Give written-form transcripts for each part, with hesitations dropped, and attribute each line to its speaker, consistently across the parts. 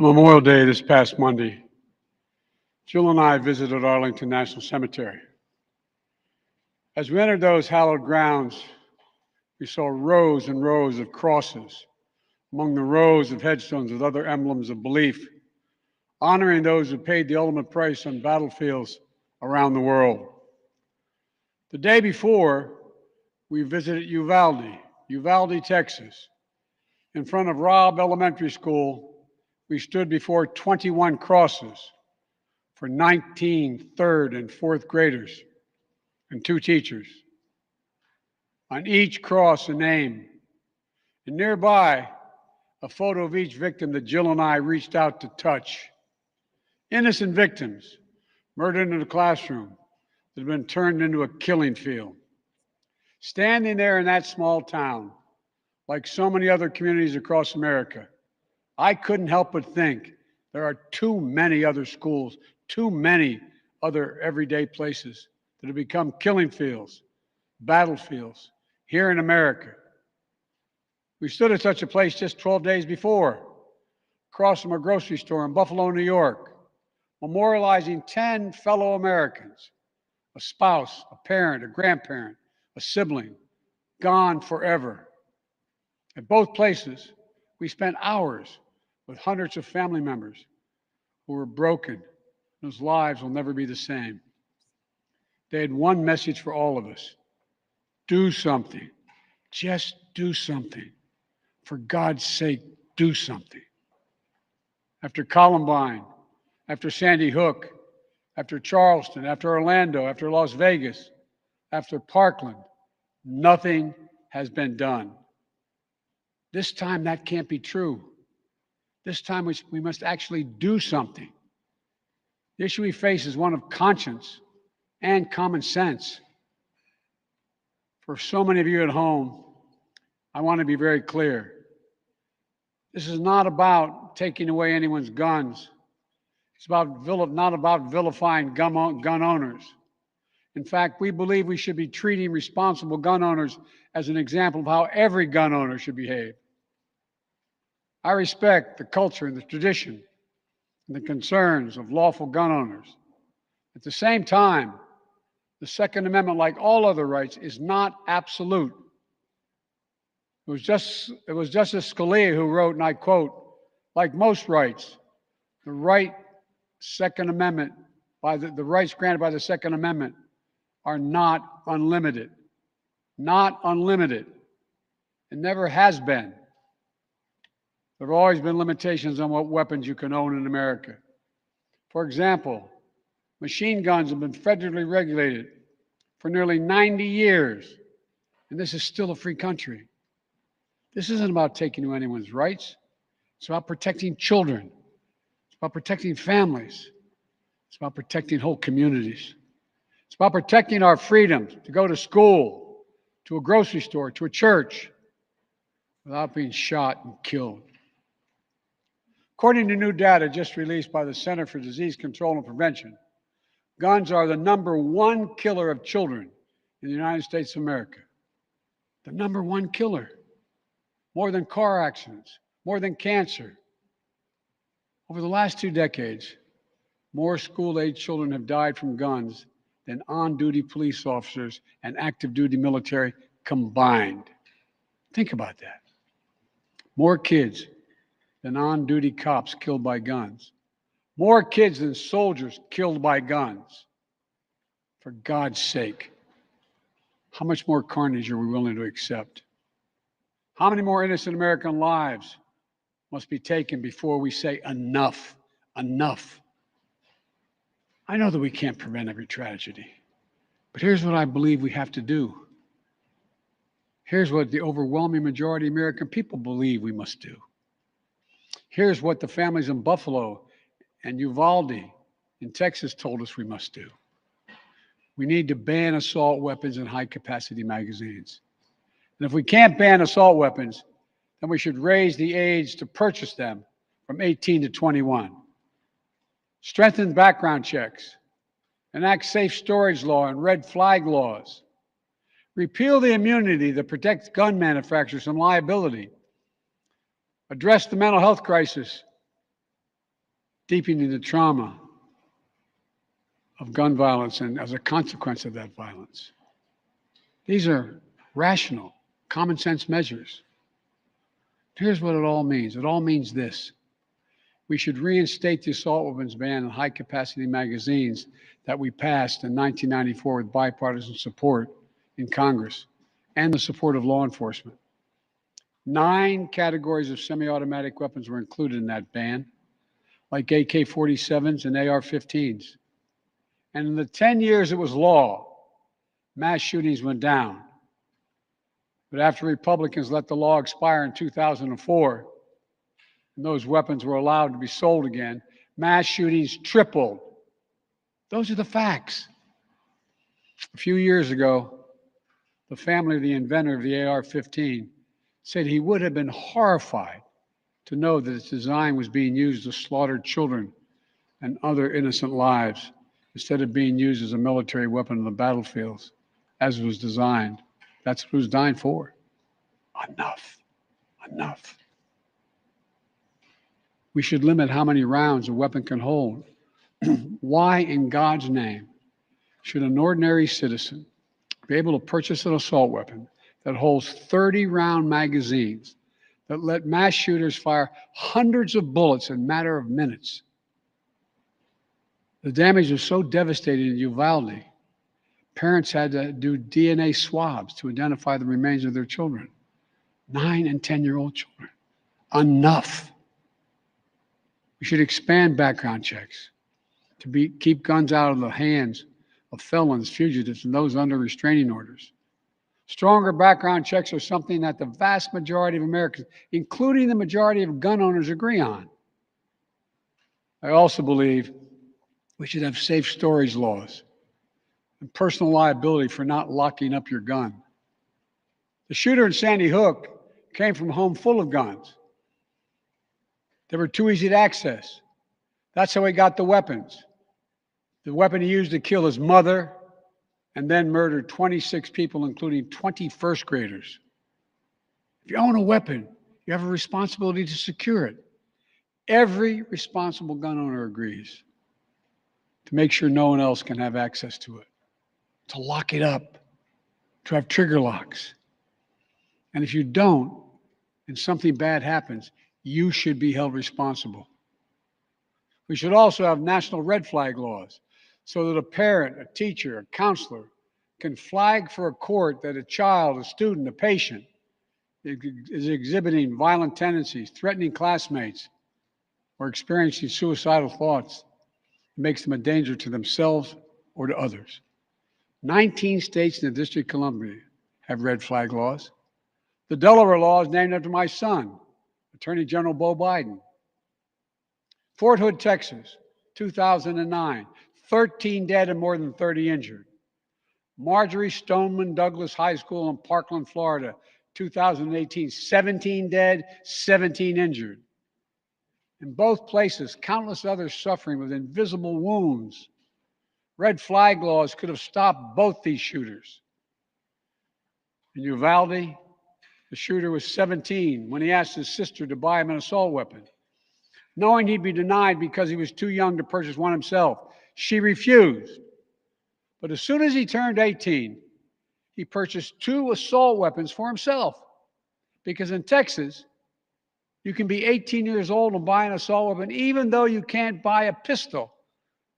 Speaker 1: Memorial Day this past Monday, Jill and I visited Arlington National Cemetery. As we entered those hallowed grounds, we saw rows and rows of crosses among the rows of headstones with other emblems of belief, honoring those who paid the ultimate price on battlefields around the world. The day before, we visited Uvalde, Texas. In front of Robb Elementary School, we stood before 21 crosses for 19 third and fourth graders and 2 teachers. On each cross, a name, and nearby, a photo of each victim that Jill and I reached out to touch. Innocent victims murdered in a classroom that had been turned into a killing field. Standing there in that small town, like so many other communities across America, I couldn't help but think there are too many other schools, too many other everyday places that have become killing fields, battlefields here in America. We stood at such a place just 12 days before, across from a grocery store in Buffalo, New York, memorializing 10 fellow Americans, a spouse, a parent, a grandparent, a sibling, gone forever. At both places, we spent hours with hundreds of family members who were broken, whose lives will never be the same. They had one message for all of us: do something. Just do something. For God's sake, do something. After Columbine, after Sandy Hook, after Charleston, after Orlando, after Las Vegas, after Parkland, nothing has been done. This time, that can't be true. This time, we must actually do something. The issue we face is one of conscience and common sense. For so many of you at home, I want to be very clear. This is not about taking away anyone's guns. It's not about vilifying gun owners. In fact, we believe we should be treating responsible gun owners as an example of how every gun owner should behave. I respect the culture and the tradition and the concerns of lawful gun owners. At the same time, the Second Amendment, like all other rights, is not absolute. It was Justice Scalia who wrote, and I quote, "Like most rights, the rights granted by the Second Amendment are not unlimited." Not unlimited. It never has been. There have always been limitations on what weapons you can own in America. For example, machine guns have been federally regulated for nearly 90 years, and this is still a free country. This isn't about taking away anyone's rights. It's about protecting children. It's about protecting families. It's about protecting whole communities. It's about protecting our freedom to go to school, to a grocery store, to a church, without being shot and killed. According to new data just released by the Center for Disease Control and Prevention, guns are the #1 killer of children in the United States of America. The #1 killer. More than car accidents, more than cancer. Over the last 2 decades, more school-age children have died from guns than on-duty police officers and active-duty military combined. Think about that. More kids than on-duty cops killed by guns. More kids than soldiers killed by guns. For God's sake, how much more carnage are we willing to accept? How many more innocent American lives must be taken before we say enough, enough? I know that we can't prevent every tragedy, but here's what I believe we have to do. Here's what the overwhelming majority of American people believe we must do. Here's what the families in Buffalo and Uvalde in Texas told us we must do. We need to ban assault weapons and high-capacity magazines. And if we can't ban assault weapons, then we should raise the age to purchase them from 18 to 21. Strengthen background checks. Enact safe storage law and red flag laws. Repeal the immunity that protects gun manufacturers from liability. Address the mental health crisis, deepening the trauma of gun violence and as a consequence of that violence. These are rational, common sense measures. Here's what it all means. It all means this. We should reinstate the assault weapons ban on high-capacity magazines that we passed in 1994 with bipartisan support in Congress and the support of law enforcement. 9 categories of semi-automatic weapons were included in that ban, like AK-47s and AR-15s. And in the 10 years it was law, mass shootings went down. But after Republicans let the law expire in 2004, and those weapons were allowed to be sold again, mass shootings tripled. Those are the facts. A few years ago, the family of the inventor of the AR-15 said he would have been horrified to know that its design was being used to slaughter children and other innocent lives instead of being used as a military weapon on the battlefields as it was designed. That's what it was designed for. Enough. Enough. We should limit how many rounds a weapon can hold. Why in God's name should an ordinary citizen be able to purchase an assault weapon that holds 30-round magazines that let mass shooters fire hundreds of bullets in a matter of minutes? The damage was so devastating in Uvalde, parents had to do DNA swabs to identify the remains of their children. 9 and 10-year-old children. Enough. We should expand background checks to keep guns out of the hands of felons, fugitives, and those under restraining orders. Stronger background checks are something that the vast majority of Americans, including the majority of gun owners, agree on. I also believe we should have safe storage laws and personal liability for not locking up your gun. The shooter in Sandy Hook came from a home full of guns. They were too easy to access. That's how he got the weapons. The weapon he used to kill his mother, and then murdered 26 people, including 20 first graders. If you own a weapon, you have a responsibility to secure it. Every responsible gun owner agrees to make sure no one else can have access to it, to lock it up, to have trigger locks. And if you don't, and something bad happens, you should be held responsible. We should also have national red flag laws so that a parent, a teacher, a counselor can flag for a court that a child, a student, a patient is exhibiting violent tendencies, threatening classmates, or experiencing suicidal thoughts. It makes them a danger to themselves or to others. 19 states in the District of Columbia have red flag laws. The Delaware law is named after my son, Attorney General Beau Biden. Fort Hood, Texas, 2009, 13 dead and more than 30 injured. Marjorie Stoneman Douglas High School in Parkland, Florida, 2018, 17 dead, 17 injured. In both places, countless others suffering with invisible wounds. Red flag laws could have stopped both these shooters. In Uvalde, the shooter was 17 when he asked his sister to buy him an assault weapon. Knowing he'd be denied because he was too young to purchase one himself, she refused. But as soon as he turned 18, he purchased 2 assault weapons for himself. Because in Texas, you can be 18 years old and buy an assault weapon, even though you can't buy a pistol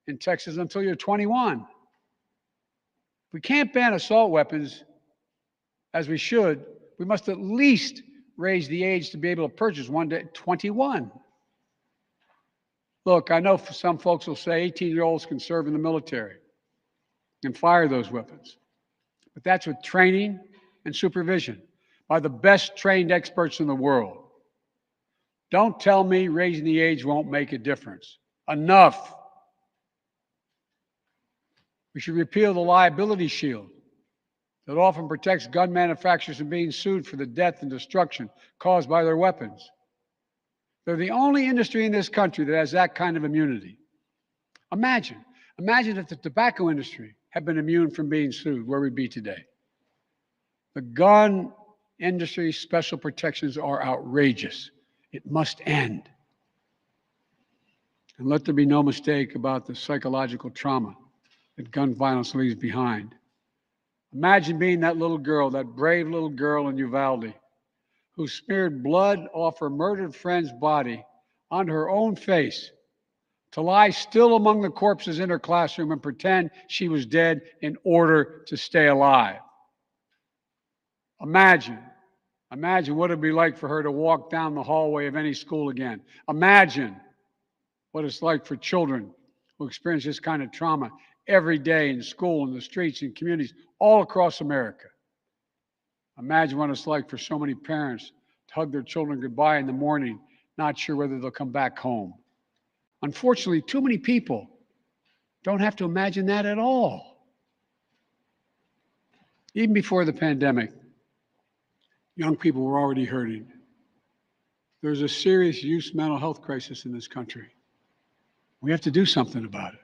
Speaker 1: in Texas until you're 21. We can't ban assault weapons as we should. We must at least raise the age to be able to purchase one to 21. Look, I know some folks will say 18-year-olds can serve in the military and fire those weapons. But that's with training and supervision by the best trained experts in the world. Don't tell me raising the age won't make a difference. Enough. We should repeal the liability shield that often protects gun manufacturers from being sued for the death and destruction caused by their weapons. They're the only industry in this country that has that kind of immunity. Imagine if the tobacco industry had been immune from being sued, where we'd be today. The gun industry's special protections are outrageous. It must end. And let there be no mistake about the psychological trauma that gun violence leaves behind. Imagine being that little girl, that brave little girl in Uvalde, who smeared blood off her murdered friend's body onto her own face to lie still among the corpses in her classroom and pretend she was dead in order to stay alive. Imagine what it'd be like for her to walk down the hallway of any school again. Imagine what it's like for children who experience this kind of trauma every day in school, in the streets, in communities all across America. Imagine what it's like for so many parents to hug their children goodbye in the morning, not sure whether they'll come back home. Unfortunately, too many people don't have to imagine that at all. Even before the pandemic, young people were already hurting. There's a serious youth mental health crisis in this country. We have to do something about it.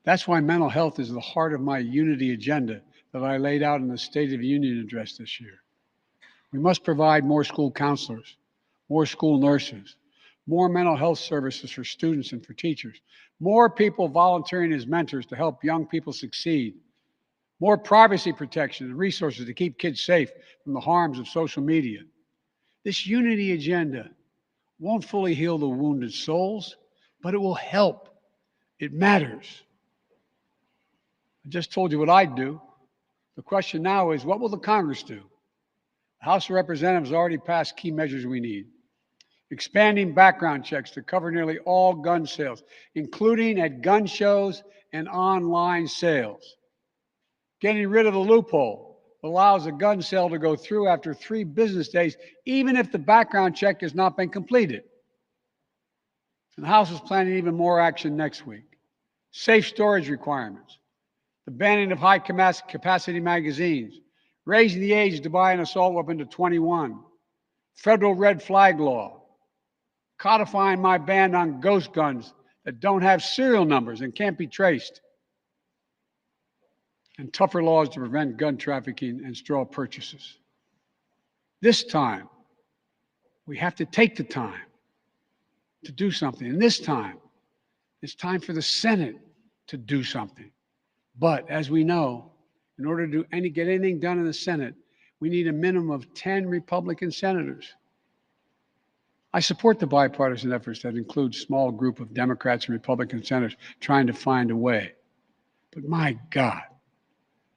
Speaker 1: That's why mental health is the heart of my unity agenda that I laid out in the State of the Union address this year. We must provide more school counselors, more school nurses, more mental health services for students and for teachers, more people volunteering as mentors to help young people succeed, more privacy protection and resources to keep kids safe from the harms of social media. This unity agenda won't fully heal the wounded souls, but it will help. It matters. I just told you what I'd do. The question now is, what will the Congress do? The House of Representatives already passed key measures we need. Expanding background checks to cover nearly all gun sales, including at gun shows and online sales. Getting rid of the loophole that allows a gun sale to go through after 3 business days, even if the background check has not been completed. And the House is planning even more action next week. Safe storage requirements, the banning of high-capacity magazines, raising the age to buy an assault weapon to 21, federal red flag law, codifying my ban on ghost guns that don't have serial numbers and can't be traced. and tougher laws to prevent gun trafficking and straw purchases. This time, we have to take the time to do something. And this time, it's time for the Senate to do something. But as we know, in order to get anything done in the Senate, we need a minimum of 10 Republican senators. I support the bipartisan efforts that include a small group of Democrats and Republican senators trying to find a way. But my God,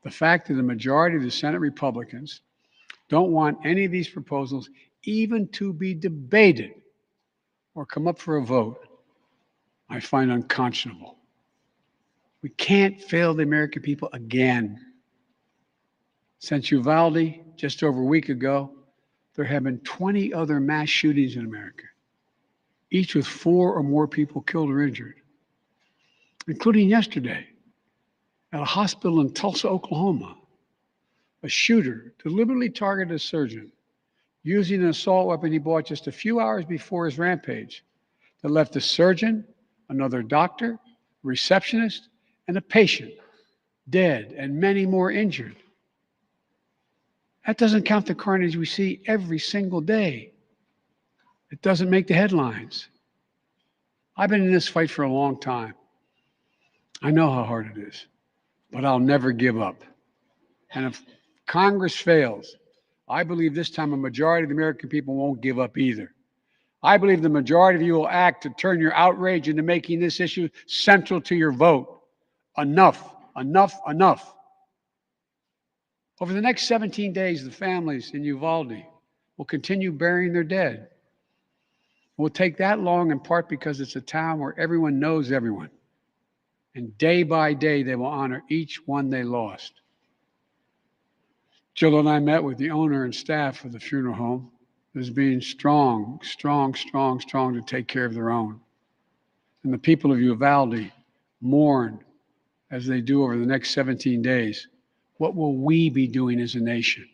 Speaker 1: the fact that the majority of the Senate Republicans don't want any of these proposals even to be debated or come up for a vote, I find unconscionable. We can't fail the American people again. Since Uvalde, just over a week ago, there have been 20 other mass shootings in America, each with 4 or more people killed or injured, including yesterday at a hospital in Tulsa, Oklahoma. A shooter deliberately targeted a surgeon using an assault weapon he bought just a few hours before his rampage that left a surgeon, another doctor, a receptionist, and a patient dead and many more injured. That doesn't count the carnage we see every single day. It doesn't make the headlines. I've been in this fight for a long time. I know how hard it is, but I'll never give up. And if Congress fails, I believe this time a majority of the American people won't give up either. I believe the majority of you will act to turn your outrage into making this issue central to your vote. Enough, enough, enough. Over the next 17 days, the families in Uvalde will continue burying their dead. It will take that long in part because it's a town where everyone knows everyone. And day by day, they will honor each one they lost. Jill and I met with the owner and staff of the funeral home as being strong to take care of their own. And the people of Uvalde mourn as they do over the next 17 days. What will we be doing as a nation?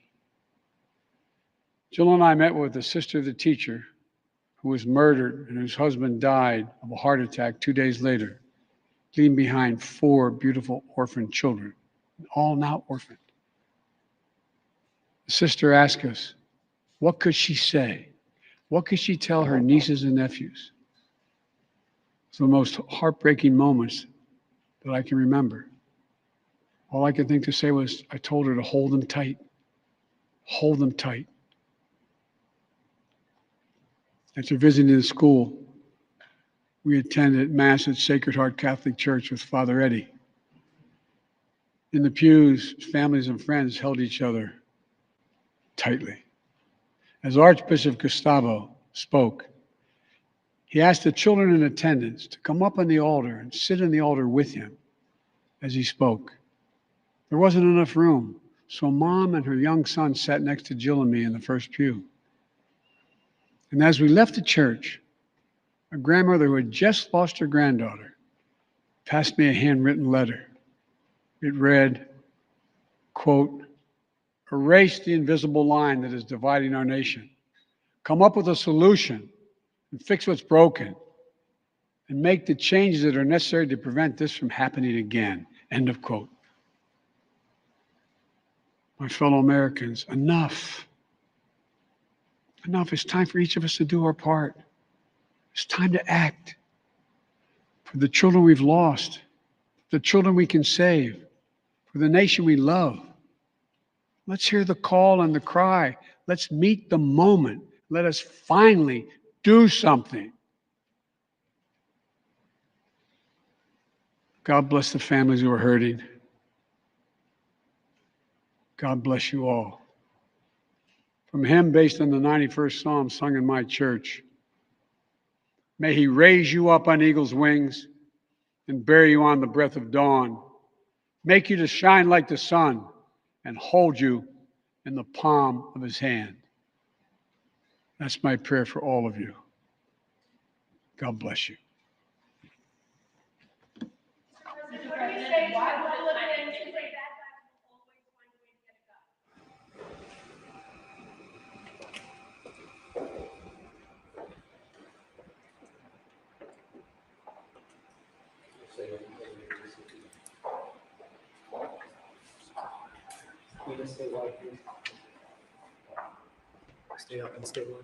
Speaker 1: Jill and I met with the sister of the teacher who was murdered and whose husband died of a heart attack 2 days later, leaving behind 4 beautiful orphaned children, all now orphaned. The sister asked us, what could she say? What could she tell her nieces and nephews? It's the most heartbreaking moments that I can remember. All I could think to say was, I told her to hold them tight. Hold them tight. After visiting the school, we attended Mass at Sacred Heart Catholic Church with Father Eddie. In the pews, families and friends held each other tightly. As Archbishop Gustavo spoke, he asked the children in attendance to come up on the altar and sit in the altar with him as he spoke. There wasn't enough room, so Mom and her young son sat next to Jill and me in the first pew. And as we left the church, a grandmother who had just lost her granddaughter passed me a handwritten letter. It read, quote, erase the invisible line that is dividing our nation. Come up with a solution and fix what's broken and make the changes that are necessary to prevent this from happening again. End of quote. My fellow Americans, enough. Enough. It's time for each of us to do our part. It's time to act for the children we've lost, the children we can save, for the nation we love. Let's hear the call and the cry. Let's meet the moment. Let us finally do something. God bless the families who are hurting. God bless you all. From a hymn based on the 91st Psalm sung in my church, may he raise you up on eagle's wings and bear you on the breath of dawn, make you to shine like the sun and hold you in the palm of his hand. That's my prayer for all of you. God bless you.
Speaker 2: Stay up and stay one.